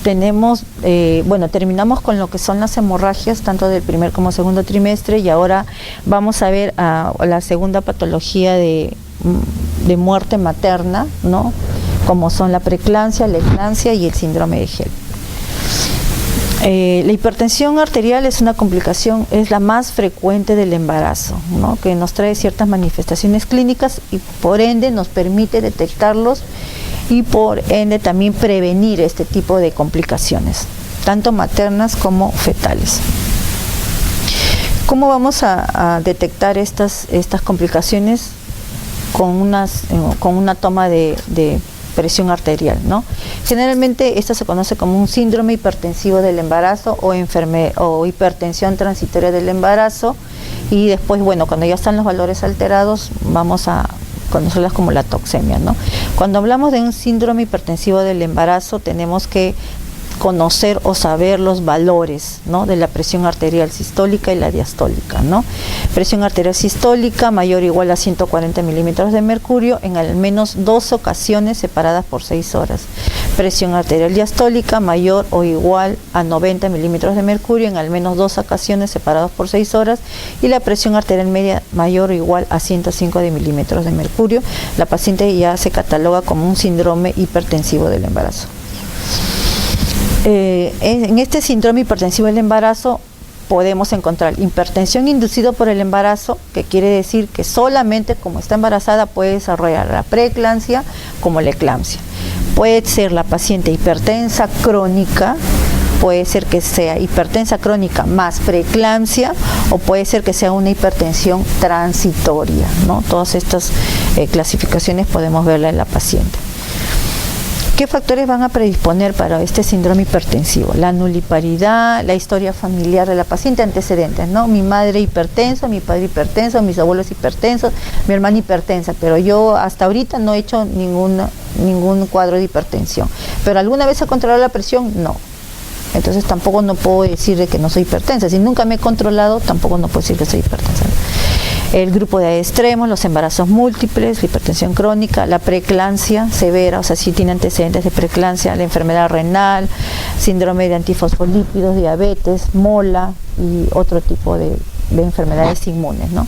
Terminamos con lo que son las hemorragias, tanto del primer como segundo trimestre, y ahora vamos a ver la segunda patología de muerte materna, ¿no? Como son la preeclampsia, la eclampsia y el síndrome de HELLP. La hipertensión arterial es una complicación, es la más frecuente del embarazo, ¿no? Que nos trae ciertas manifestaciones clínicas y por ende nos permite detectarlos y por ende también prevenir este tipo de complicaciones, tanto maternas como fetales. ¿Cómo vamos a detectar estas complicaciones? Con una toma de presión arterial, ¿no? Generalmente esto se conoce como un síndrome hipertensivo del embarazo o hipertensión transitoria del embarazo, y después, cuando ya están los valores alterados, vamos a conocerlas como la toxemia, ¿no? Cuando hablamos de un síndrome hipertensivo del embarazo, tenemos que conocer o saber los valores, ¿no? De la presión arterial sistólica y la diastólica, ¿no? Presión arterial sistólica mayor o igual a 140 milímetros de mercurio en al menos 2 ocasiones separadas por 6 horas. Presión arterial diastólica mayor o igual a 90 milímetros de mercurio en al menos 2 ocasiones separadas por 6 horas. Y la presión arterial media mayor o igual a 105 milímetros de mercurio. La paciente ya se cataloga como un síndrome hipertensivo del embarazo. En este síndrome hipertensivo del embarazo podemos encontrar hipertensión inducida por el embarazo, que quiere decir que solamente como está embarazada puede desarrollar la preeclampsia como la eclampsia. Puede ser la paciente hipertensa crónica, puede ser que sea hipertensa crónica más preeclampsia, o puede ser que sea una hipertensión transitoria, ¿no? Todas estas clasificaciones podemos verla en la paciente. ¿Qué factores van a predisponer para este síndrome hipertensivo? La nuliparidad, la historia familiar de la paciente, antecedentes, ¿no? Mi madre hipertensa, mi padre hipertenso, mis abuelos hipertensos, mi hermana hipertensa, pero yo hasta ahorita no he hecho ningún cuadro de hipertensión. ¿Pero alguna vez he controlado la presión? No. Entonces tampoco no puedo decir de que no soy hipertensa. Si nunca me he controlado, tampoco no puedo decir que soy hipertensa. El grupo de extremos, los embarazos múltiples, la hipertensión crónica, la preeclampsia severa, o sea, si tiene antecedentes de preeclampsia, la enfermedad renal, síndrome de antifosfolípidos, diabetes, mola y otro tipo de enfermedades inmunes, ¿no?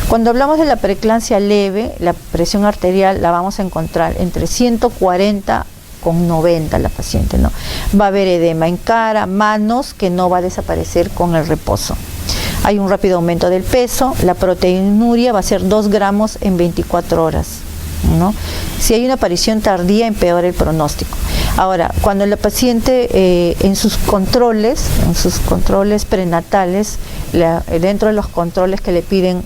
Cuando hablamos de la preeclampsia leve, la presión arterial la vamos a encontrar entre 140 con 90 la paciente, ¿no? Va a haber edema en cara, manos, que no va a desaparecer con el reposo. Hay un rápido aumento del peso, la proteinuria va a ser 2 gramos en 24 horas, ¿no? Si hay una aparición tardía, empeora el pronóstico. Ahora, cuando la paciente en sus controles prenatales, dentro de los controles que le piden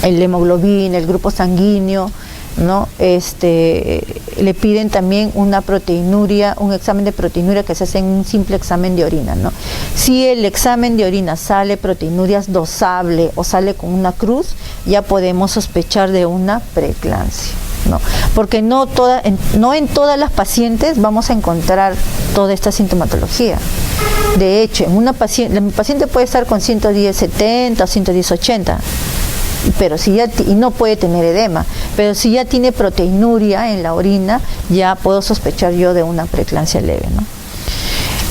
el hemoglobina, el grupo sanguíneo, ¿no? Le piden también una proteinuria, un examen de proteinuria que se hace en un simple examen de orina, ¿no? Si el examen de orina sale proteinurias dosable o sale con una cruz, ya podemos sospechar de una preeclampsia, ¿no? Porque no en todas las pacientes vamos a encontrar toda esta sintomatología. De hecho, mi paciente puede estar con 110/70 o 110/80, pero y no puede tener edema, pero si ya tiene proteinuria en la orina, ya puedo sospechar yo de una preeclampsia leve, ¿no?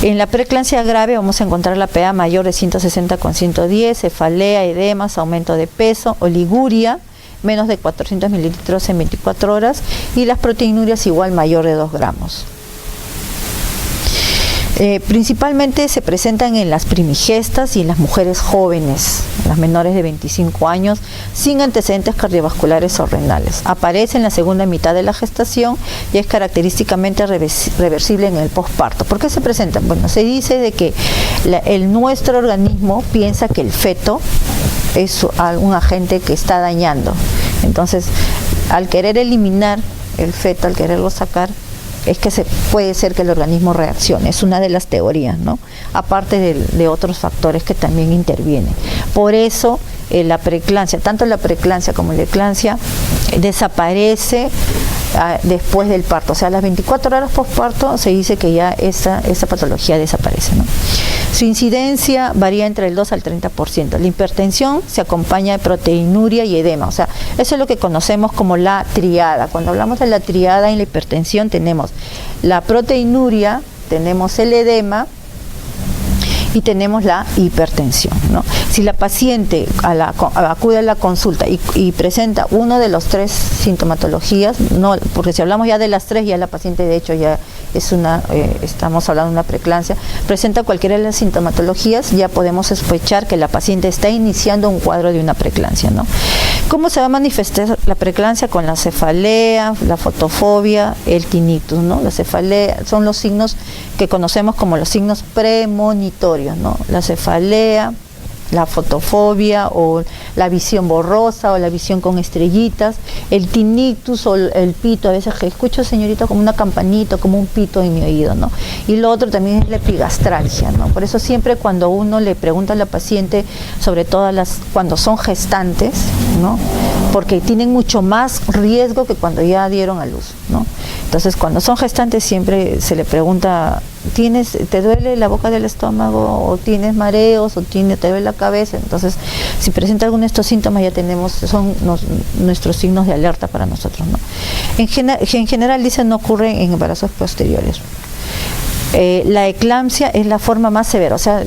En la preeclampsia grave vamos a encontrar la PA mayor de 160 con 110, cefalea, edemas, aumento de peso, oliguria, menos de 400 mililitros en 24 horas, y las proteinurias igual mayor de 2 gramos. Principalmente se presentan en las primigestas y en las mujeres jóvenes, las menores de 25 años, sin antecedentes cardiovasculares o renales. Aparece en la segunda mitad de la gestación y es característicamente reversible en el posparto. ¿Por qué se presentan? Bueno, se dice de que nuestro organismo piensa que el feto es un agente que está dañando. Entonces, al querer eliminar el feto, al quererlo sacar, es que puede ser que el organismo reaccione. Es una de las teorías, ¿no? Aparte de otros factores que también intervienen. Por eso la preeclampsia, tanto la preeclampsia como la eclampsia, desaparece después del parto. O sea, a las 24 horas postparto se dice que ya esa patología desaparece, ¿no? Su incidencia varía entre el 2 al 30%. La hipertensión se acompaña de proteinuria y edema. O sea, eso es lo que conocemos como la triada. Cuando hablamos de la triada en la hipertensión tenemos la proteinuria, tenemos el edema y tenemos la hipertensión, ¿no? Si la paciente acude a la consulta y presenta uno de los 3 sintomatologías, no, porque si hablamos ya de las 3, ya la paciente de hecho ya es estamos hablando de una preeclampsia, presenta cualquiera de las sintomatologías, ya podemos sospechar que la paciente está iniciando un cuadro de una preeclampsia, ¿no? ¿Cómo se va a manifestar la preeclampsia? Con la cefalea, la fotofobia, el tinnitus, ¿no? La cefalea son los signos que conocemos como los signos premonitorios, ¿no? La cefalea, la fotofobia o la visión borrosa o la visión con estrellitas, el tinnitus o el pito, a veces que escucho, señorita, como una campanita, como un pito en mi oído, ¿no? Y lo otro también es la epigastralgia, ¿no? Por eso siempre cuando uno le pregunta a la paciente, sobre todo cuando son gestantes, ¿no? Porque tienen mucho más riesgo que cuando ya dieron a luz, ¿no? Entonces, cuando son gestantes siempre se le pregunta, ¿te duele la boca del estómago? ¿O tienes mareos? ¿O te duele la cabeza? Entonces, si presenta alguno de estos síntomas, ya son nuestros signos de alerta para nosotros, ¿no? En general, dicen, no ocurre en embarazos posteriores. La eclampsia es la forma más severa, o sea,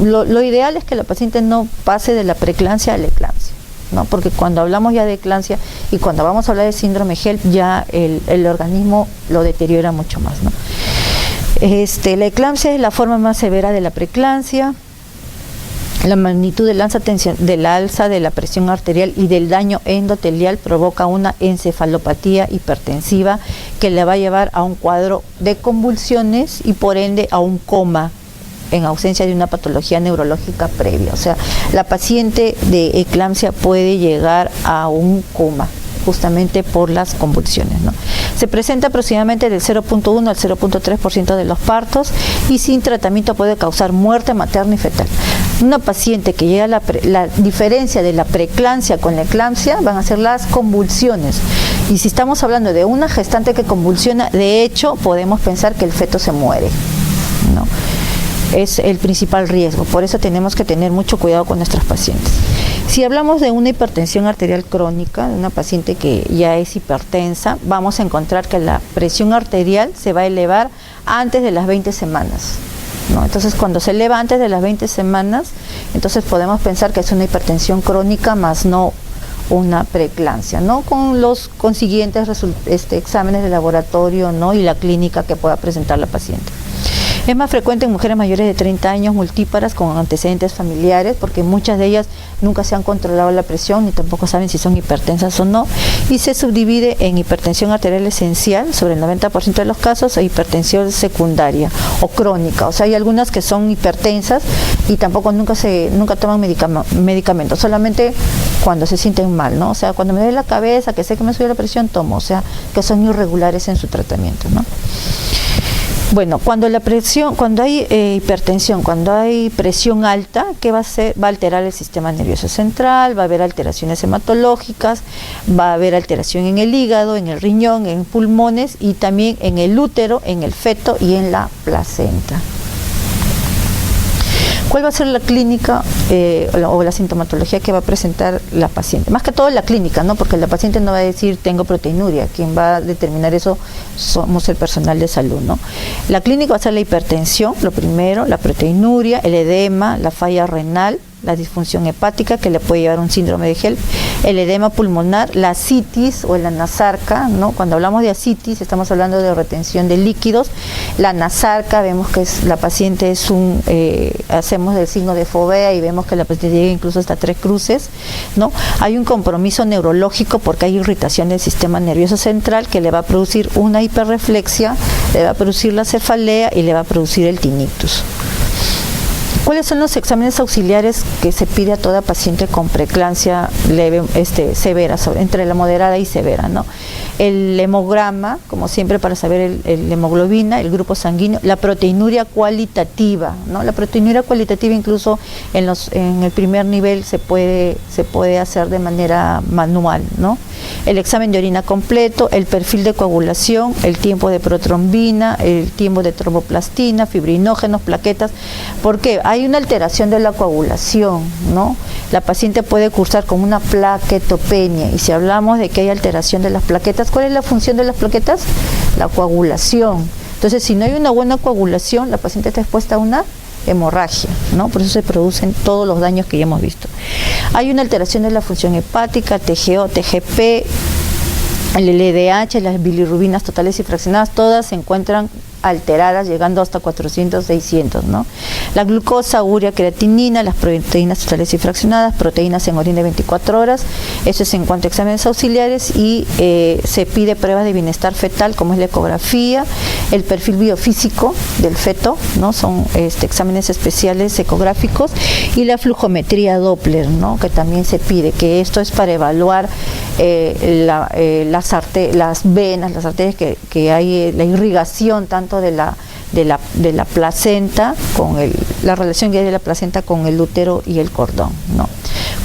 lo ideal es que la paciente no pase de la preeclampsia a la eclampsia, ¿no? Porque cuando hablamos ya de eclampsia y cuando vamos a hablar de síndrome HELLP, ya el organismo lo deteriora mucho más, ¿no? La eclampsia es la forma más severa de la preeclampsia. La magnitud del alza de la presión arterial y del daño endotelial provoca una encefalopatía hipertensiva que le va a llevar a un cuadro de convulsiones y por ende a un coma en ausencia de una patología neurológica previa. O sea, la paciente de eclampsia puede llegar a un coma justamente por las convulsiones, ¿no? Se presenta aproximadamente del 0.1 al 0.3% de los partos y sin tratamiento puede causar muerte materna y fetal. Una paciente que llega a la diferencia de la preeclampsia con la eclampsia van a ser las convulsiones. Y si estamos hablando de una gestante que convulsiona, de hecho podemos pensar que el feto se muere, ¿no? Es el principal riesgo, por eso tenemos que tener mucho cuidado con nuestros pacientes. Si hablamos de una hipertensión arterial crónica, de una paciente que ya es hipertensa, vamos a encontrar que la presión arterial se va a elevar antes de las 20 semanas, ¿no? Entonces, cuando se eleva antes de las 20 semanas, entonces podemos pensar que es una hipertensión crónica, más no una preeclampsia, ¿no? Con los consiguientes exámenes de laboratorio, ¿no? Y la clínica que pueda presentar la paciente. Es más frecuente en mujeres mayores de 30 años multíparas con antecedentes familiares, porque muchas de ellas nunca se han controlado la presión ni tampoco saben si son hipertensas o no, y se subdivide en hipertensión arterial esencial, sobre el 90% de los casos, e hipertensión secundaria o crónica. O sea, hay algunas que son hipertensas y tampoco nunca toman medicamentos, solamente cuando se sienten mal, ¿no? O sea, cuando me duele la cabeza, que sé que me sube la presión, tomo, o sea, que son irregulares en su tratamiento, ¿no? Bueno, cuando hay hipertensión, cuando hay presión alta, ¿qué va a hacer? Va a alterar el sistema nervioso central, va a haber alteraciones hematológicas, va a haber alteración en el hígado, en el riñón, en pulmones y también en el útero, en el feto y en la placenta. ¿Cuál va a ser la clínica o la sintomatología que va a presentar la paciente? Más que todo la clínica, ¿no? Porque la paciente no va a decir tengo proteinuria. Quien va a determinar eso somos el personal de salud, ¿no? La clínica va a ser la hipertensión, lo primero, la proteinuria, el edema, la falla renal, la disfunción hepática que le puede llevar a un síndrome de HELLP, el edema pulmonar, la ascitis o la nasarca, ¿no? Cuando hablamos de ascitis estamos hablando de retención de líquidos. La nasarca, vemos que la paciente hacemos el signo de fovea y vemos que la paciente llega incluso hasta 3 cruces, ¿no? Hay un compromiso neurológico porque hay irritación del sistema nervioso central que le va a producir una hiperreflexia, le va a producir la cefalea y le va a producir el tinnitus. ¿Cuáles son los exámenes auxiliares que se pide a toda paciente con preeclampsia leve, severa, entre la moderada y severa, ¿no? el hemograma, como siempre para saber el hemoglobina, el grupo sanguíneo, la proteinuria cualitativa, ¿no? La proteinuria cualitativa incluso en el primer nivel se puede hacer de manera manual, ¿no? El examen de orina completo, el perfil de coagulación, el tiempo de protrombina, el tiempo de tromboplastina, fibrinógenos, plaquetas, porque hay una alteración de la coagulación, ¿no? La paciente puede cursar con una plaquetopenia, y si hablamos de que hay alteración de las plaquetas, ¿cuál es la función de las plaquetas? La coagulación. Entonces, si no hay una buena coagulación, la paciente está expuesta a una hemorragia, ¿no? Por eso se producen todos los daños que ya hemos visto. Hay una alteración de la función hepática, TGO, TGP, el LDH, las bilirrubinas totales y fraccionadas, todas se encuentran alteradas, llegando hasta 400, 600, ¿no? La glucosa, urea, creatinina, las proteínas totales y fraccionadas, proteínas en orina de 24 horas, eso es en cuanto a exámenes auxiliares, y se pide pruebas de bienestar fetal, como es la ecografía, el perfil biofísico del feto, ¿no? Son exámenes especiales ecográficos, y la flujometría Doppler, ¿no? Que también se pide, que esto es para evaluar las venas, las arterias, que hay la irrigación tanto de la placenta con la relación que hay de la placenta con el útero y el cordón, ¿no?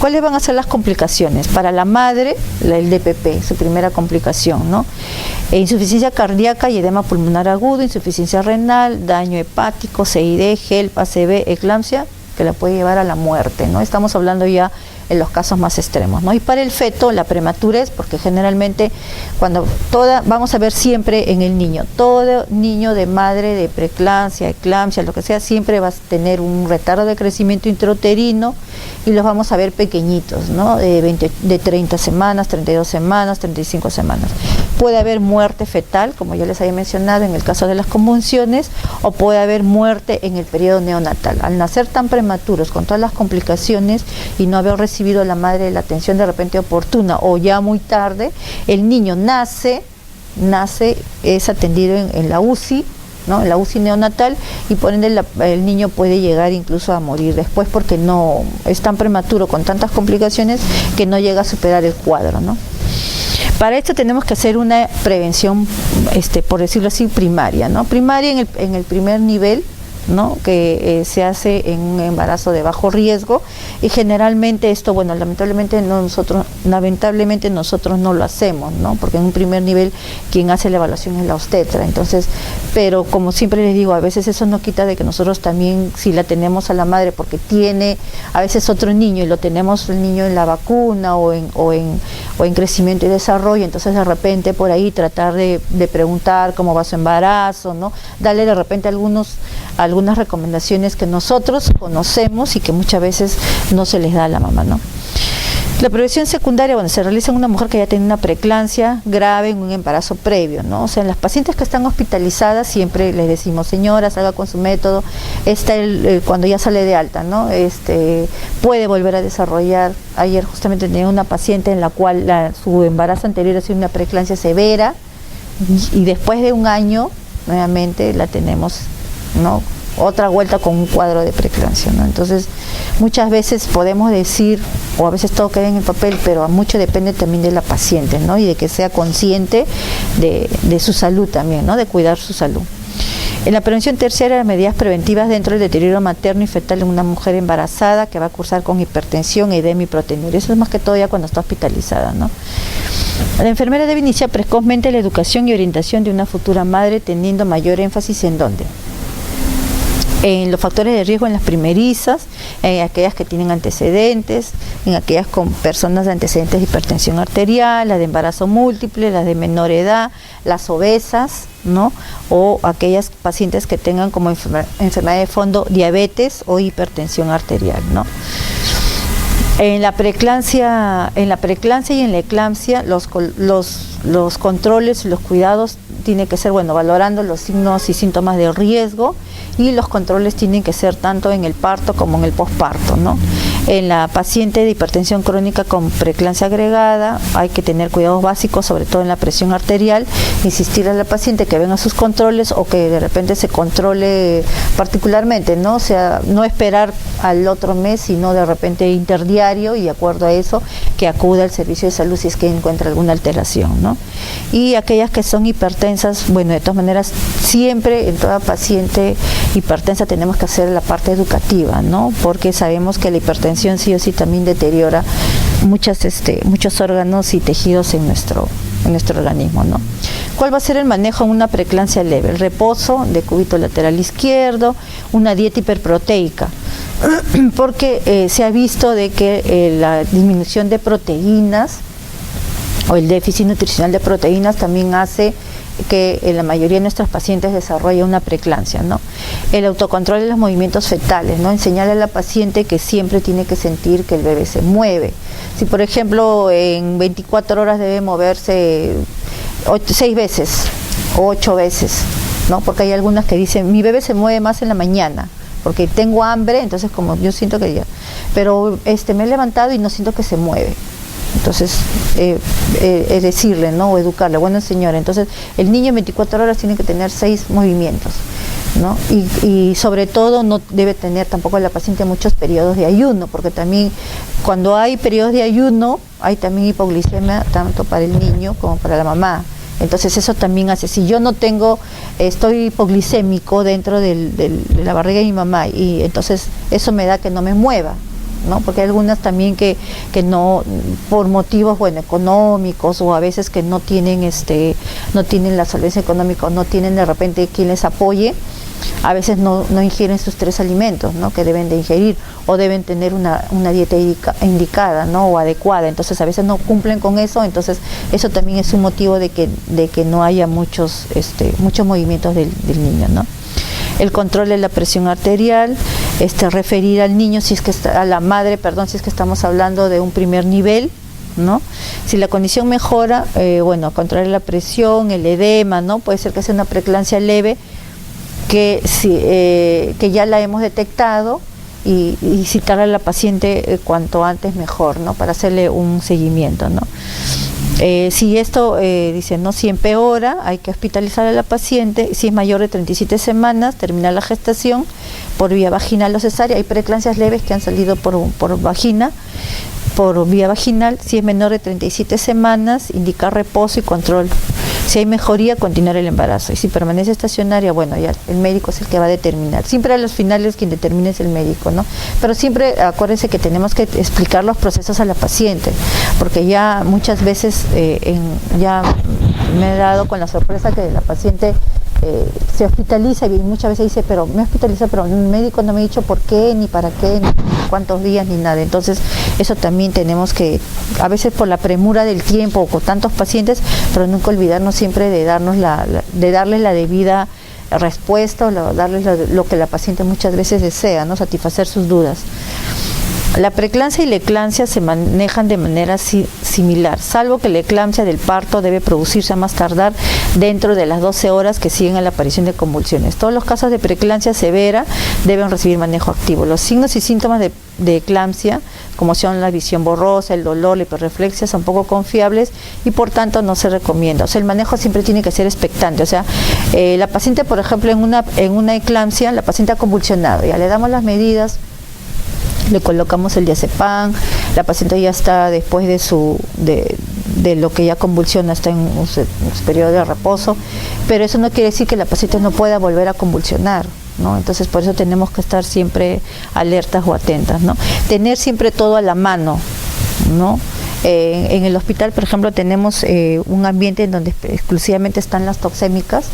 ¿Cuáles van a ser las complicaciones? Para la madre, el DPP, su primera complicación, ¿no? Insuficiencia cardíaca y edema pulmonar agudo, insuficiencia renal, daño hepático, CID, HELP, ACV, eclampsia, que la puede llevar a la muerte, ¿no? Estamos hablando ya en los casos más extremos, ¿no? Y para el feto, la prematurez, porque generalmente vamos a ver siempre en el niño, todo niño de madre de preeclampsia, eclampsia, lo que sea, siempre va a tener un retardo de crecimiento intrauterino, y los vamos a ver pequeñitos, ¿no? De 30 semanas, 32 semanas, 35 semanas. Puede haber muerte fetal, como ya les había mencionado, en el caso de las convulsiones, o puede haber muerte en el periodo neonatal. Al nacer tan prematuros, con todas las complicaciones, y no haber recibido la madre la atención de repente oportuna, o ya muy tarde, el niño nace, es atendido en la UCI, ¿no? En la UCI neonatal, y por ende el niño puede llegar incluso a morir después, porque no es tan prematuro, con tantas complicaciones, que no llega a superar el cuadro, ¿no? Para esto tenemos que hacer una prevención, por decirlo así, primaria, ¿no? Primaria en el primer nivel, ¿no? Que se hace en un embarazo de bajo riesgo, y generalmente esto, bueno, lamentablemente nosotros no lo hacemos, ¿no? Porque en un primer nivel quien hace la evaluación es la obstetra. Entonces, pero como siempre les digo, a veces eso no quita de que nosotros también, si la tenemos a la madre porque tiene a veces otro niño, y lo tenemos el niño en la vacuna o en crecimiento y desarrollo, entonces de repente por ahí tratar de preguntar cómo va su embarazo, ¿no? Darle de repente algunas recomendaciones que nosotros conocemos y que muchas veces no se les da a la mamá, ¿no? La prevención secundaria, bueno, se realiza en una mujer que ya tiene una preeclampsia grave en un embarazo previo, ¿no? O sea, en las pacientes que están hospitalizadas siempre les decimos, señora, salga con su método, cuando ya sale de alta, ¿no? Puede volver a desarrollar. Ayer justamente tenía una paciente en la cual su embarazo anterior ha sido una preeclampsia severa, y después de un año nuevamente la tenemos, ¿no? Otra vuelta con un cuadro de preeclampsia, ¿no? Entonces, muchas veces podemos decir, o a veces todo queda en el papel, pero mucho depende también de la paciente, ¿no? Y de que sea consciente de su salud también, ¿no? De cuidar su salud. En la prevención terciaria, las medidas preventivas dentro del deterioro materno y fetal en una mujer embarazada que va a cursar con hipertensión, edema y proteinuria. Eso es más que todo ya cuando está hospitalizada, ¿no? La enfermera debe iniciar precozmente la educación y orientación de una futura madre, teniendo mayor énfasis en ¿dónde? En los factores de riesgo en las primerizas, en aquellas que tienen antecedentes, en aquellas con personas de antecedentes de hipertensión arterial, las de embarazo múltiple, las de menor edad, las obesas, ¿no? O aquellas pacientes que tengan como enfermedad de fondo diabetes o hipertensión arterial, ¿no? En la preeclampsia y en la eclampsia, los controles y los cuidados tienen que ser, bueno, valorando los signos y síntomas de riesgo, y los controles tienen que ser tanto en el parto como en el posparto, ¿no? En la paciente de hipertensión crónica con preeclampsia agregada hay que tener cuidados básicos, sobre todo en la presión arterial, insistir a la paciente que venga sus controles o que de repente se controle particularmente, ¿no? O sea, no esperar al otro mes, sino de repente interdiario, y de acuerdo a eso que acuda al servicio de salud si es que encuentra alguna alteración, ¿no? Y aquellas que son hipertensas, bueno, de todas maneras, siempre en toda paciente hipertensa tenemos que hacer la parte educativa, ¿no? Porque sabemos que la hipertensión sí o sí también deteriora muchos órganos y tejidos en nuestro organismo, ¿no? ¿Cuál va a ser el manejo en una preeclampsia leve? El reposo de cúbito lateral izquierdo, una dieta hiperproteica, porque se ha visto de que la disminución de proteínas o el déficit nutricional de proteínas también hace que la mayoría de nuestros pacientes desarrolle una preeclampsia, ¿no? El autocontrol de los movimientos fetales, ¿no? Enseñarle a la paciente que siempre tiene que sentir que el bebé se mueve. Si por ejemplo en 24 horas debe moverse 6 veces o 8 veces, ¿no? Porque hay algunas que dicen, mi bebé se mueve más en la mañana porque tengo hambre, entonces como yo siento que ya, pero me he levantado y no siento que se mueve. Entonces, decirle, ¿no? O educarle, bueno señora, entonces el niño en 24 horas tiene que tener 6 movimientos, ¿no? Y sobre todo no debe tener tampoco la paciente muchos periodos de ayuno, porque también cuando hay periodos de ayuno hay también hipoglicemia tanto para el niño como para la mamá. Entonces eso también hace, si yo no estoy hipoglicémico dentro de la barriga de mi mamá, y entonces eso me da que no me mueva, ¿no? Porque hay algunas también que no, por motivos, bueno, económicos, o a veces que no tienen la solvencia económica, o no tienen de repente quien les apoye, a veces no ingieren sus 3 alimentos, ¿no? Que deben de ingerir, o deben tener una dieta indicada, ¿no? O adecuada. Entonces a veces no cumplen con eso, entonces eso también es un motivo de que no haya muchos movimientos del niño, ¿no? El control de la presión arterial, referir al niño, a la madre, si es que estamos hablando de un primer nivel, ¿no? Si la condición mejora, controlar la presión, el edema, ¿no? Puede ser que sea una preeclampsia leve, que ya la hemos detectado, y citar a la paciente cuanto antes mejor, ¿no? Para hacerle un seguimiento, ¿no? Si esto, si empeora, hay que hospitalizar a la paciente. Si es mayor de 37 semanas, terminar la gestación por vía vaginal o cesárea. Hay preeclampsias leves que han salido por vía vaginal. Si es menor de 37 semanas, indicar reposo y control. Si hay mejoría, continuar el embarazo. Y si permanece estacionaria, ya el médico es el que va a determinar. Siempre a los finales quien determina es el médico, ¿no? Pero siempre acuérdense que tenemos que explicar los procesos a la paciente, porque ya muchas veces ya me he dado con la sorpresa que la paciente se hospitaliza, y muchas veces dice, pero me hospitaliza, pero el médico no me ha dicho por qué, ni para qué, ni cuántos días, ni nada. Entonces eso también tenemos que, a veces por la premura del tiempo o con tantos pacientes, pero nunca olvidarnos siempre de darles la debida respuesta, o darles lo que la paciente muchas veces desea, ¿no? Satisfacer sus dudas. La preeclampsia y la eclampsia se manejan de manera similar, salvo que la eclampsia del parto debe producirse a más tardar dentro de las 12 horas que siguen a la aparición de convulsiones. Todos los casos de preeclampsia severa deben recibir manejo activo. Los signos y síntomas de eclampsia, como son la visión borrosa, el dolor, la hiperreflexia, son poco confiables y por tanto no se recomienda. O sea, el manejo siempre tiene que ser expectante. O sea, la paciente, por ejemplo, en una eclampsia, la paciente ha convulsionado, ya le damos las medidas, le colocamos el diazepam, la paciente ya está después de lo que ya convulsiona, está en un periodo de reposo, pero eso no quiere decir que la paciente no pueda volver a convulsionar, ¿no? Entonces por eso tenemos que estar siempre alertas o atentas, ¿no? Tener siempre todo a la mano, ¿no? En el hospital, por ejemplo, tenemos un ambiente en donde exclusivamente están las toxémicas,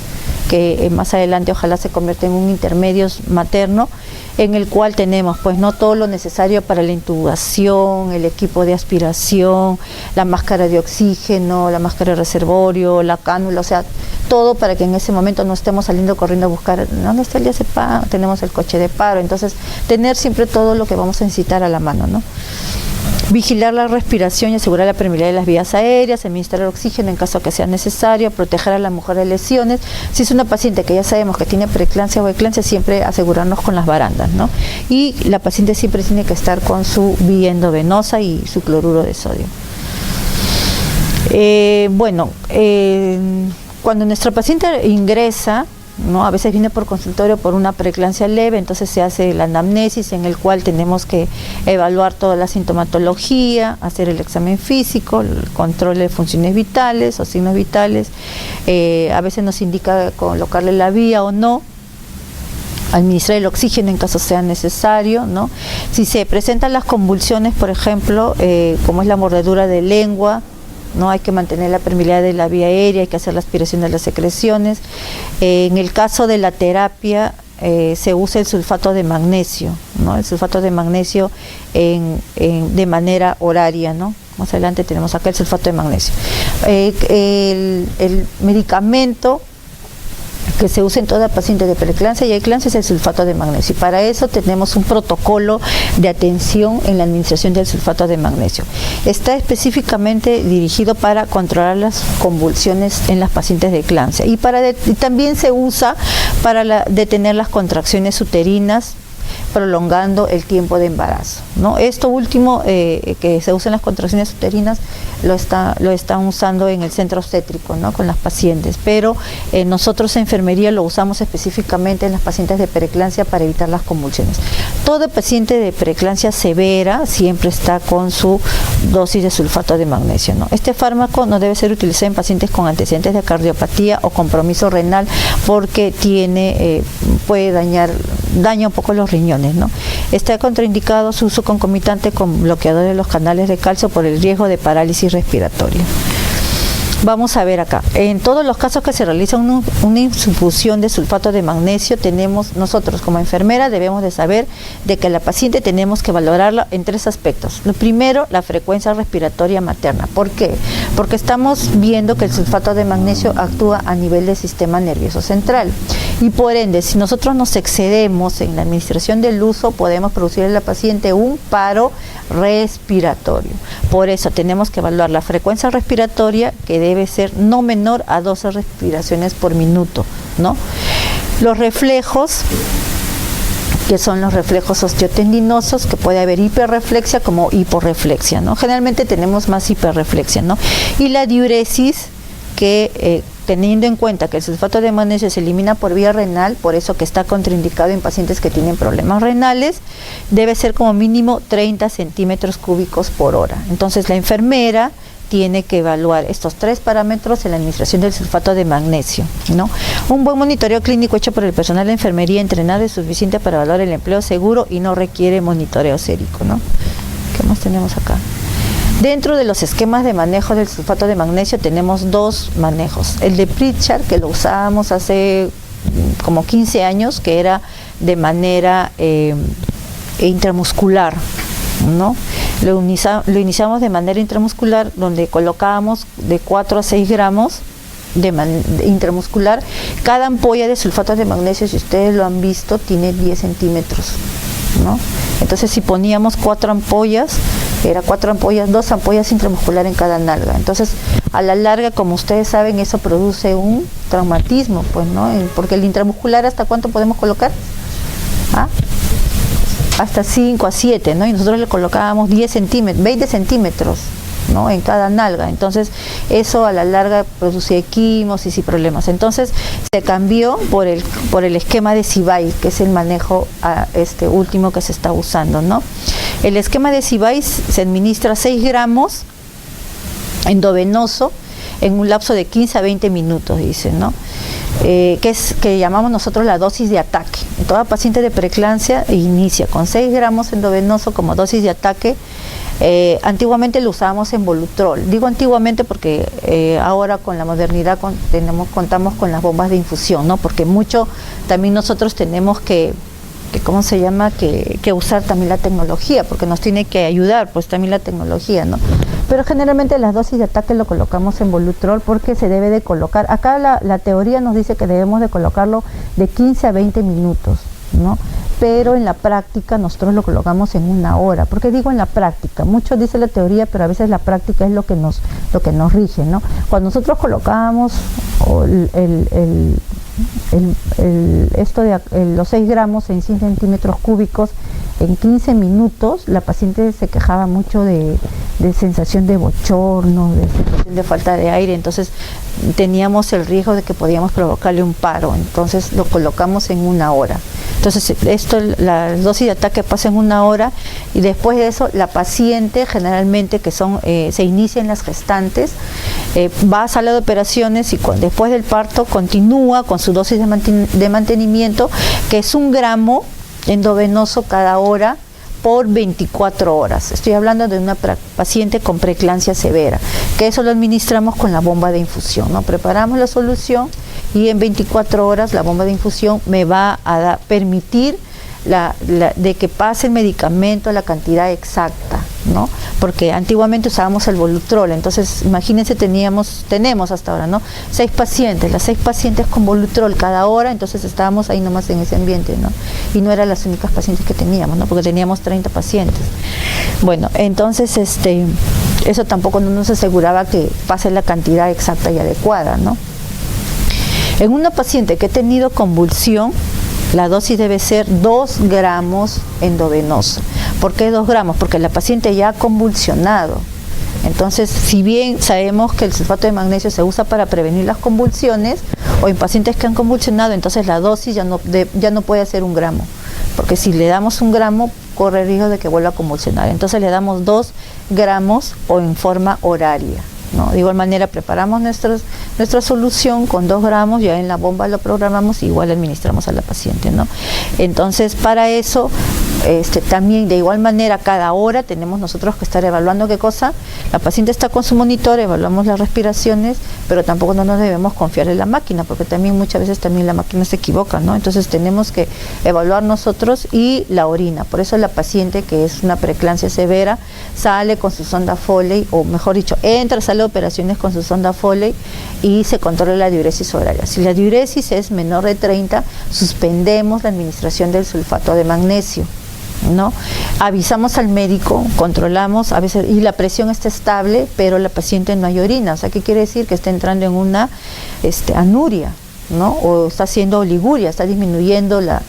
que más adelante ojalá se convierta en un intermedio materno, en el cual tenemos no todo lo necesario para la intubación, el equipo de aspiración, la máscara de oxígeno, la máscara de reservorio, la cánula, o sea, todo para que en ese momento no estemos saliendo corriendo a buscar dónde está el diazepam, tenemos el coche de paro. Entonces tener siempre todo lo que vamos a necesitar a la mano, ¿no? Vigilar la respiración y asegurar la permeabilidad de las vías aéreas, administrar oxígeno en caso que sea necesario, proteger a la mujer de lesiones. Si es una paciente que ya sabemos que tiene preeclampsia o eclampsia, siempre asegurarnos con las barandas, ¿no? Y la paciente siempre tiene que estar con su vía endovenosa y su cloruro de sodio. Cuando nuestra paciente ingresa, ¿no? A veces viene por consultorio por una preeclampsia leve, entonces se hace la anamnesis en el cual tenemos que evaluar toda la sintomatología, hacer el examen físico, el control de funciones vitales o signos vitales, a veces nos indica colocarle la vía o no, administrar el oxígeno en caso sea necesario, ¿no? Si se presentan las convulsiones, por ejemplo, como es la mordedura de lengua, ¿no? Hay que mantener la permeabilidad de la vía aérea, hay que hacer la aspiración de las secreciones. En el caso de la terapia, se usa el sulfato de magnesio, ¿no? El sulfato de magnesio de manera horaria, ¿no? Más adelante tenemos acá el sulfato de magnesio. El medicamento que se usa en toda paciente de preeclampsia y eclampsia es el sulfato de magnesio. Y para eso tenemos un protocolo de atención en la administración del sulfato de magnesio. Está específicamente dirigido para controlar las convulsiones en las pacientes de eclampsia y también se usa para detener las contracciones uterinas, prolongando el tiempo de embarazo, ¿no? Esto último que se usa en las contracciones uterinas lo están usando en el centro obstétrico, ¿no? Con las pacientes, pero nosotros en enfermería lo usamos específicamente en las pacientes de preeclampsia para evitar las convulsiones. Todo paciente de preeclampsia severa siempre está con su dosis de sulfato de magnesio, ¿no? Este fármaco no debe ser utilizado en pacientes con antecedentes de cardiopatía o compromiso renal porque puede daña un poco los riñones, ¿no? Está contraindicado su uso concomitante con bloqueadores de los canales de calcio por el riesgo de parálisis respiratoria. Vamos a ver acá, en todos los casos que se realiza una infusión de sulfato de magnesio, nosotros como enfermera debemos de saber de que la paciente tenemos que valorarla en 3 aspectos. Lo primero, la frecuencia respiratoria materna. ¿Por qué? Porque estamos viendo que el sulfato de magnesio actúa a nivel del sistema nervioso central y por ende, si nosotros nos excedemos en la administración del uso, podemos producir en la paciente un paro respiratorio. Por eso tenemos que evaluar la frecuencia respiratoria, que debe ser no menor a 12 respiraciones por minuto, ¿no? Los reflejos, que son los reflejos osteotendinosos, que puede haber hiperreflexia como hiporreflexia, ¿no? Generalmente tenemos más hiperreflexia, ¿no? Y la diuresis, que teniendo en cuenta que el sulfato de magnesio se elimina por vía renal, por eso que está contraindicado en pacientes que tienen problemas renales, debe ser como mínimo 30 centímetros cúbicos por hora. Entonces la enfermera tiene que evaluar estos 3 parámetros en la administración del sulfato de magnesio, ¿no? Un buen monitoreo clínico hecho por el personal de enfermería entrenado es suficiente para evaluar el empleo seguro y no requiere monitoreo sérico, ¿no? ¿Qué más tenemos acá? Dentro de los esquemas de manejo del sulfato de magnesio tenemos 2 manejos. El de Pritchard, que lo usábamos hace como 15 años, que era de manera intramuscular, ¿no? Lo iniciamos de manera intramuscular, donde colocábamos de 4 a 6 gramos de intramuscular. Cada ampolla de sulfato de magnesio, si ustedes lo han visto, tiene 10 centímetros, ¿no? Entonces si poníamos 4 ampollas, era 4 ampollas, 2 ampollas intramuscular en cada nalga. Entonces a la larga, como ustedes saben, eso produce un traumatismo, pues, ¿no? Porque el intramuscular, ¿hasta cuánto podemos colocar? Hasta 5 a 7, ¿no? Y nosotros le colocábamos 10 centímetros, 20 centímetros, ¿no? En cada nalga. Entonces eso a la larga produce equimosis y problemas. Entonces se cambió por el esquema de CIBAI, que es el manejo último que se está usando, ¿no? El esquema de CIBAI se administra 6 gramos endovenoso en un lapso de 15 a 20 minutos, dicen, ¿no? Que llamamos nosotros la dosis de ataque. Toda paciente de preeclampsia inicia con 6 gramos endovenoso como dosis de ataque. Antiguamente lo usábamos en Volutrol. Digo antiguamente porque ahora con la modernidad contamos con las bombas de infusión, ¿no? Porque también nosotros tenemos que usar también la tecnología, porque nos tiene que ayudar pues también la tecnología, ¿no? Pero generalmente las dosis de ataque lo colocamos en Volutrol porque se debe de colocar, acá la teoría nos dice que debemos de colocarlo de 15 a 20 minutos, ¿no? pero en la práctica nosotros lo colocamos en 1 hora. ¿Por qué digo en la práctica? Muchos dicen la teoría, pero a veces la práctica es lo que nos rige, ¿no? Cuando nosotros colocábamos los 6 gramos en 100 centímetros cúbicos en 15 minutos, la paciente se quejaba mucho de sensación de bochorno, de sensación de falta de aire, entonces teníamos el riesgo de que podíamos provocarle un paro, entonces lo colocamos en 1 hora. Entonces la dosis de ataque pasa en 1 hora y después de eso la paciente generalmente se inicia en las gestantes, va a sala de operaciones y después del parto continúa con su dosis de mantenimiento, que es 1 gramo endovenoso cada hora por 24 horas. Estoy hablando de una paciente con preeclampsia severa, que eso lo administramos con la bomba de infusión, ¿no? Preparamos la solución y en 24 horas la bomba de infusión me va a permitir de que pase el medicamento a la cantidad exacta, ¿no? Porque antiguamente usábamos el Volutrol, entonces imagínense, tenemos hasta ahora, ¿no? 6 pacientes, las 6 pacientes con Volutrol cada hora, entonces estábamos ahí nomás en ese ambiente, ¿no? Y no eran las únicas pacientes que teníamos, ¿no? Porque teníamos 30 pacientes. Bueno, entonces eso tampoco no nos aseguraba que pase la cantidad exacta y adecuada, ¿no? En una paciente que ha tenido convulsión, la dosis debe ser 2 gramos endovenoso. ¿Por qué 2 gramos? Porque la paciente ya ha convulsionado. Entonces, si bien sabemos que el sulfato de magnesio se usa para prevenir las convulsiones, o en pacientes que han convulsionado, entonces la dosis ya no puede ser 1 gramo. Porque si le damos 1 gramo, corre el riesgo de que vuelva a convulsionar. Entonces le damos 2 gramos o en forma horaria, ¿no? De igual manera preparamos nuestra solución con 2 gramos, ya en la bomba lo programamos y igual administramos a la paciente, ¿no? Entonces para eso también de igual manera cada hora tenemos nosotros que estar evaluando qué cosa. La paciente está con su monitor, evaluamos las respiraciones, pero tampoco no nos debemos confiar en la máquina, porque también muchas veces también la máquina se equivoca, ¿no? Entonces tenemos que evaluar nosotros y la orina. Por eso la paciente que es una preeclampsia severa sale con su sonda Foley, o mejor dicho, entra a sala de operaciones con su sonda Foley y se controla la diuresis horaria. Si la diuresis es menor de 30, suspendemos la administración del sulfato de magnesio, ¿no? Avisamos al médico, controlamos a veces y la presión está estable, pero la paciente no hay orina. O sea, ¿qué quiere decir? Que está entrando en una anuria, ¿no? O está haciendo oliguria, está disminuyendo la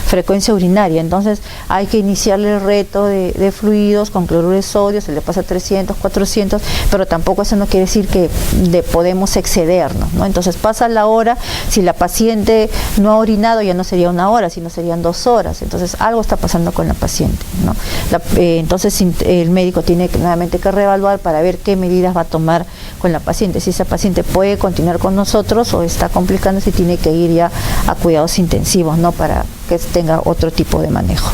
frecuencia urinaria. Entonces hay que iniciarle el reto de fluidos con cloruro de sodio, se le pasa 300, 400, pero tampoco eso no quiere decir que podemos excedernos, ¿no? Entonces pasa la hora, si la paciente no ha orinado ya no sería 1 hora, sino serían 2 horas, entonces algo está pasando con la paciente, ¿no? Entonces el médico tiene nuevamente que reevaluar para ver qué medidas va a tomar con la paciente, si esa paciente puede continuar con nosotros o está complicando, si tiene que ir ya a cuidados intensivos, ¿no? Para que tenga otro tipo de manejo.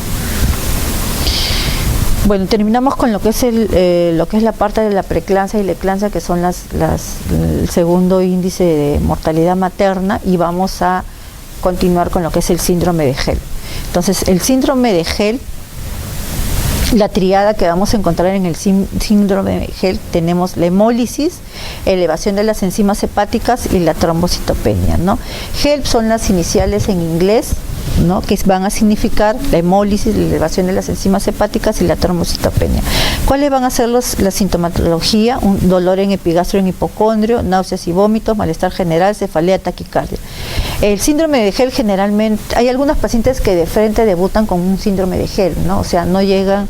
Bueno, terminamos con lo que es la parte de la preeclampsia y la eclampsia, que son el segundo índice de mortalidad materna, y vamos a continuar con lo que es el síndrome de Hell. Entonces, el síndrome de Hell, la triada que vamos a encontrar en el síndrome de Hell, tenemos la hemólisis, elevación de las enzimas hepáticas y la trombocitopenia, ¿no? Hell son las iniciales en inglés, ¿no? Que van a significar la hemólisis, la elevación de las enzimas hepáticas y la trombocitopenia. ¿Cuáles van a ser la sintomatología? Un dolor en epigastro, en hipocondrio, náuseas y vómitos, malestar general, cefalea, taquicardia. El síndrome de Hell generalmente, hay algunos pacientes que de frente debutan con un síndrome de Hell, ¿no? O sea, no llegan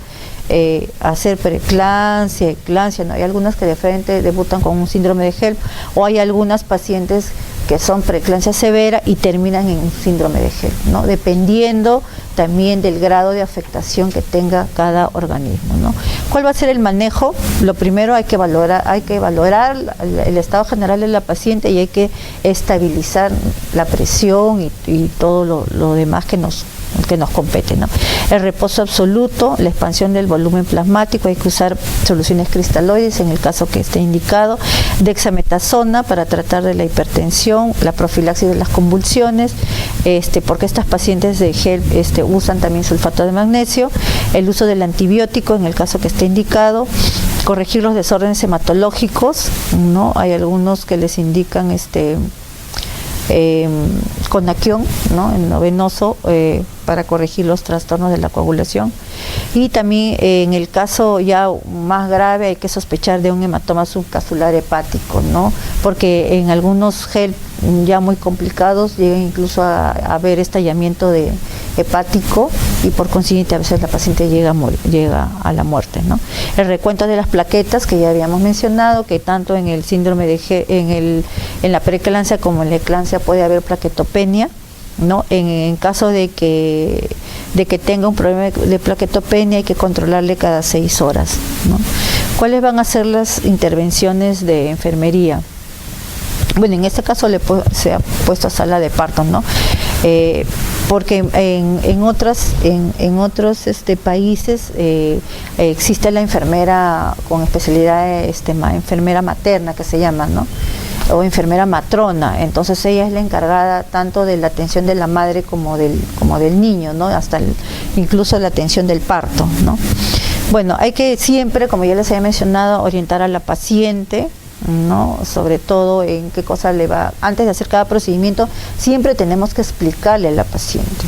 a hacer preeclampsia, eclampsia, ¿no? Hay algunas que de frente debutan con un síndrome de Hell, o hay algunas pacientes que son preeclampsia severa y terminan en un síndrome de Hell, ¿no? Dependiendo también del grado de afectación que tenga cada organismo, ¿no? ¿Cuál va a ser el manejo? Lo primero, hay que valorar el estado general de la paciente y hay que estabilizar la presión y todo lo demás que nos compete, ¿no? El reposo absoluto, la expansión del volumen plasmático, hay que usar soluciones cristaloides en el caso que esté indicado, dexametasona para tratar de la hipertensión, la profilaxis de las convulsiones, porque estas pacientes de Hell usan también sulfato de magnesio, el uso del antibiótico en el caso que esté indicado, corregir los desórdenes hematológicos, ¿no? Hay algunos que les indican con naquión, ¿no? Endovenoso, para corregir los trastornos de la coagulación. Y también en el caso ya más grave hay que sospechar de un hematoma subcapsular hepático, ¿no? Porque en algunos GEL ya muy complicados llegan incluso a haber estallamiento hepático, y por consiguiente a veces la paciente llega a la muerte, ¿no? El recuento de las plaquetas que ya habíamos mencionado, que tanto en el síndrome de en la preeclampsia como en la eclampsia puede haber plaquetopenia, ¿no? En caso de que tenga un problema de plaquetopenia hay que controlarle cada 6 horas, ¿no? ¿Cuáles van a ser las intervenciones de enfermería? Bueno, en este caso se ha puesto a sala de partos, ¿no? Porque en otros países existe la enfermera con especialidad, enfermera materna que se llama, ¿no? O enfermera matrona. Entonces ella es la encargada tanto de la atención de la madre como del niño, ¿no? Hasta incluso la atención del parto, ¿no? Bueno, hay que siempre, como ya les había mencionado, orientar a la paciente, ¿no? Sobre todo en qué cosa le va, antes de hacer cada procedimiento, siempre tenemos que explicarle a la paciente,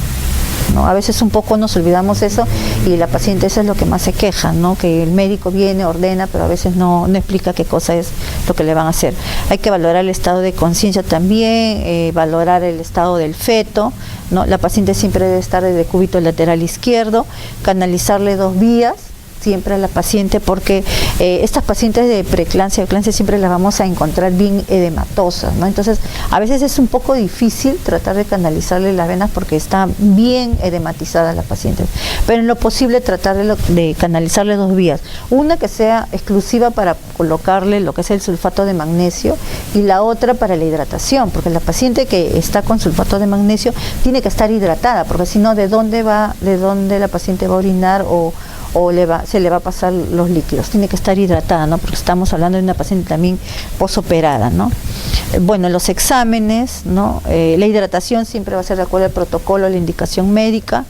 ¿no? A veces un poco nos olvidamos eso y la paciente, eso es lo que más se queja, ¿no? Que el médico viene, ordena, pero a veces no explica qué cosa es lo que le van a hacer. Hay que valorar el estado de conciencia también, valorar el estado del feto, ¿no? La paciente siempre debe estar de decúbito lateral izquierdo, canalizarle 2 vías siempre a la paciente, porque estas pacientes de preeclampsia o eclampsia siempre las vamos a encontrar bien edematosas, ¿no? Entonces a veces es un poco difícil tratar de canalizarle las venas porque están bien edematizadas las pacientes, pero en lo posible tratar de canalizarle 2 vías, una que sea exclusiva para colocarle lo que es el sulfato de magnesio y la otra para la hidratación, porque la paciente que está con sulfato de magnesio tiene que estar hidratada, porque si no, ¿de dónde la paciente va a orinar o se le va a pasar los líquidos? Tiene que estar hidratada, ¿no? Porque estamos hablando de una paciente también posoperada, ¿no? Bueno, los exámenes, ¿no? La hidratación siempre va a ser de acuerdo al protocolo, a la indicación médica,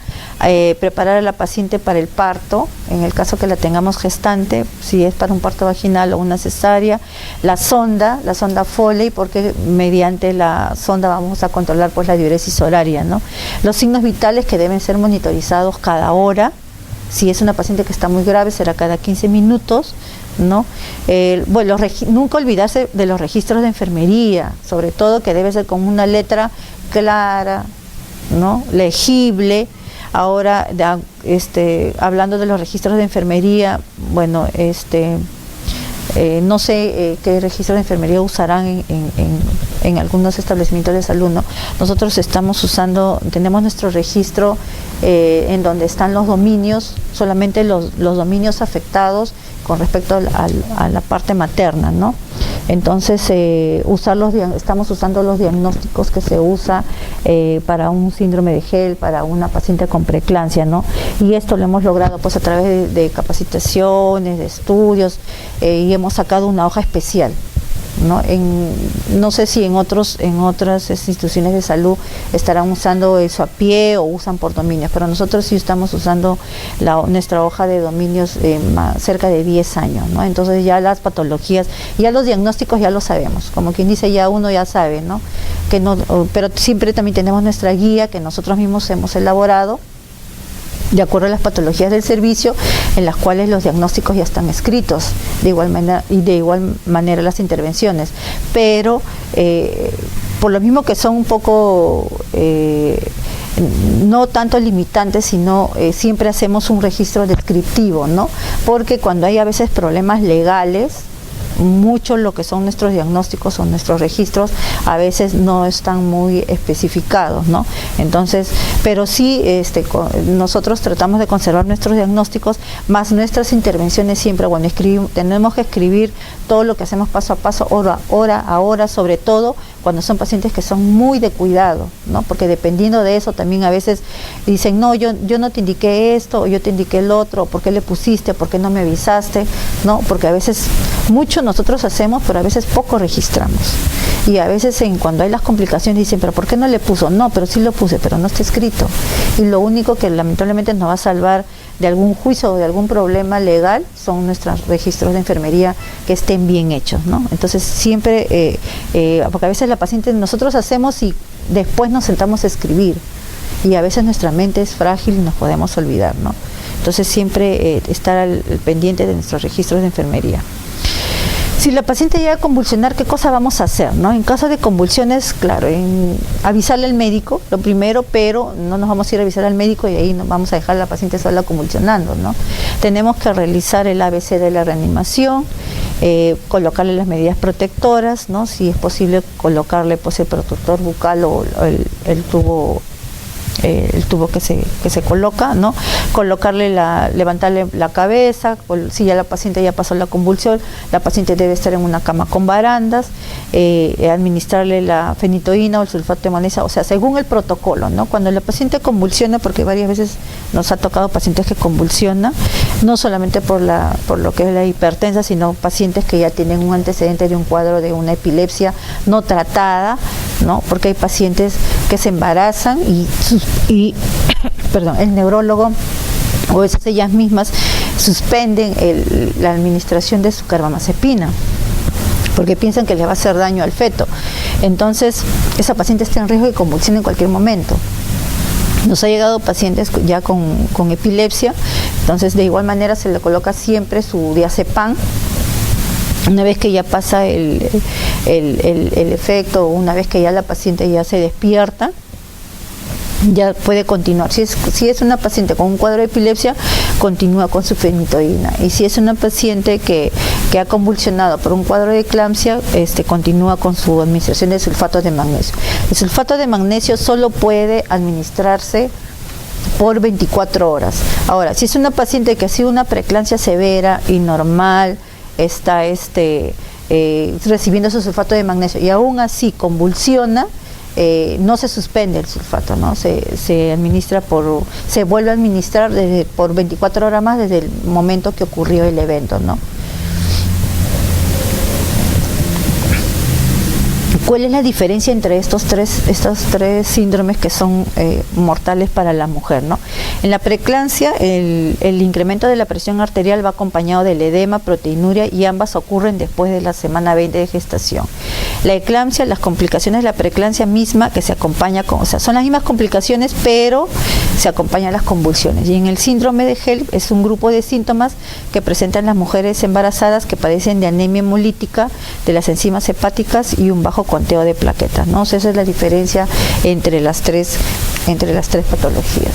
preparar a la paciente para el parto, en el caso que la tengamos gestante, si es para un parto vaginal o una cesárea, la sonda Foley, porque mediante la sonda vamos a controlar pues la diuresis horaria, ¿no? Los signos vitales que deben ser monitorizados cada hora. Si es una paciente que está muy grave, será cada 15 minutos, ¿no? Bueno, nunca olvidarse de los registros de enfermería, sobre todo que debe ser con una letra clara, ¿no? Legible. Ahora, hablando de los registros de enfermería, bueno, no sé qué registro de enfermería usarán en algunos establecimientos de salud, ¿no? Nosotros tenemos nuestro registro en donde están los dominios, solamente los dominios afectados con respecto a la parte materna, ¿no? Entonces, estamos usando los diagnósticos que se usa para un síndrome de GEL, para una paciente con preeclampsia, ¿no? Y esto lo hemos logrado pues a través de capacitaciones, de estudios, y hemos sacado una hoja especial, ¿no? No sé si en otras instituciones de salud estarán usando eso a pie o usan por dominios, pero nosotros sí estamos usando nuestra hoja de dominios cerca de 10 años, ¿no? Entonces ya las patologías, ya los diagnósticos ya lo sabemos, como quien dice, ya uno ya sabe, ¿no? Pero siempre también tenemos nuestra guía que nosotros mismos hemos elaborado de acuerdo a las patologías del servicio, en las cuales los diagnósticos ya están escritos, de igual manera las intervenciones, pero por lo mismo que son un poco no tanto limitantes, sino siempre hacemos un registro descriptivo, ¿no? Porque cuando hay a veces problemas legales, mucho lo que son nuestros diagnósticos o nuestros registros a veces no están muy especificados, ¿no? Entonces, pero sí nosotros tratamos de conservar nuestros diagnósticos, más nuestras intervenciones siempre, bueno, tenemos que escribir todo lo que hacemos paso a paso, hora a hora, sobre todo cuando son pacientes que son muy de cuidado, ¿no? Porque dependiendo de eso también a veces dicen, no, yo no te indiqué esto, o yo te indiqué el otro, ¿por qué le pusiste? ¿Por qué no me avisaste? ¿No? Porque a veces mucho nosotros hacemos, pero a veces poco registramos. Y a veces cuando hay las complicaciones dicen, pero ¿por qué no le puso? No, pero sí lo puse, pero no está escrito. Y lo único que lamentablemente nos va a salvar de algún juicio o de algún problema legal son nuestros registros de enfermería que estén bien hechos, ¿no? Entonces siempre, porque a veces la paciente nosotros hacemos y después nos sentamos a escribir y a veces nuestra mente es frágil y nos podemos olvidar, ¿no? Entonces siempre estar al pendiente de nuestros registros de enfermería. Si la paciente llega a convulsionar, ¿qué cosa vamos a hacer, no? En caso de convulsiones, claro, avisarle al médico, lo primero, pero no nos vamos a ir a avisar al médico y ahí nos vamos a dejar a la paciente sola convulsionando, ¿no? Tenemos que realizar el ABC de la reanimación, colocarle las medidas protectoras, ¿no? Si es posible colocarle pues el protector bucal o el tubo que se coloca, ¿no? Levantarle la cabeza, si ya la paciente ya pasó la convulsión, la paciente debe estar en una cama con barandas, administrarle la fenitoína o el sulfato de magnesio, o sea, según el protocolo, ¿no? Cuando la paciente convulsiona, porque varias veces nos ha tocado pacientes que convulsionan, no solamente por lo que es la hipertensa, sino pacientes que ya tienen un antecedente de un cuadro de una epilepsia no tratada, ¿no? Porque hay pacientes que se embarazan y perdón, el neurólogo o a veces ellas mismas suspenden la administración de su carbamazepina porque piensan que le va a hacer daño al feto. Entonces esa paciente está en riesgo de convulsión en cualquier momento. Nos ha llegado pacientes ya con epilepsia, entonces de igual manera se le coloca siempre su diazepam. Una vez que ya pasa el efecto, una vez que ya la paciente ya se despierta, ya puede continuar. Si es una paciente con un cuadro de epilepsia, continúa con su fenitoína. Y si es una paciente que ha convulsionado por un cuadro de eclampsia, continúa con su administración de sulfato de magnesio. El sulfato de magnesio solo puede administrarse por 24 horas. Ahora, si es una paciente que ha sido una preeclampsia severa y normal, está recibiendo su sulfato de magnesio y aún así convulsiona, no se suspende el sulfato, ¿no? Se administra se vuelve a administrar por 24 horas más desde el momento que ocurrió el evento, ¿no? ¿Cuál es la diferencia entre estos tres síndromes que son mortales para la mujer, ¿no? En la preeclampsia, el incremento de la presión arterial va acompañado del edema, proteinuria y ambas ocurren después de la semana 20 de gestación. La eclampsia, las complicaciones de la preeclampsia misma que se acompaña o sea, son las mismas complicaciones, pero se acompañan las convulsiones. Y en el síndrome de HELLP es un grupo de síntomas que presentan las mujeres embarazadas que padecen de anemia hemolítica, de las enzimas hepáticas y un bajo conteo de plaquetas, ¿no? O sea, esa es la diferencia entre las tres patologías.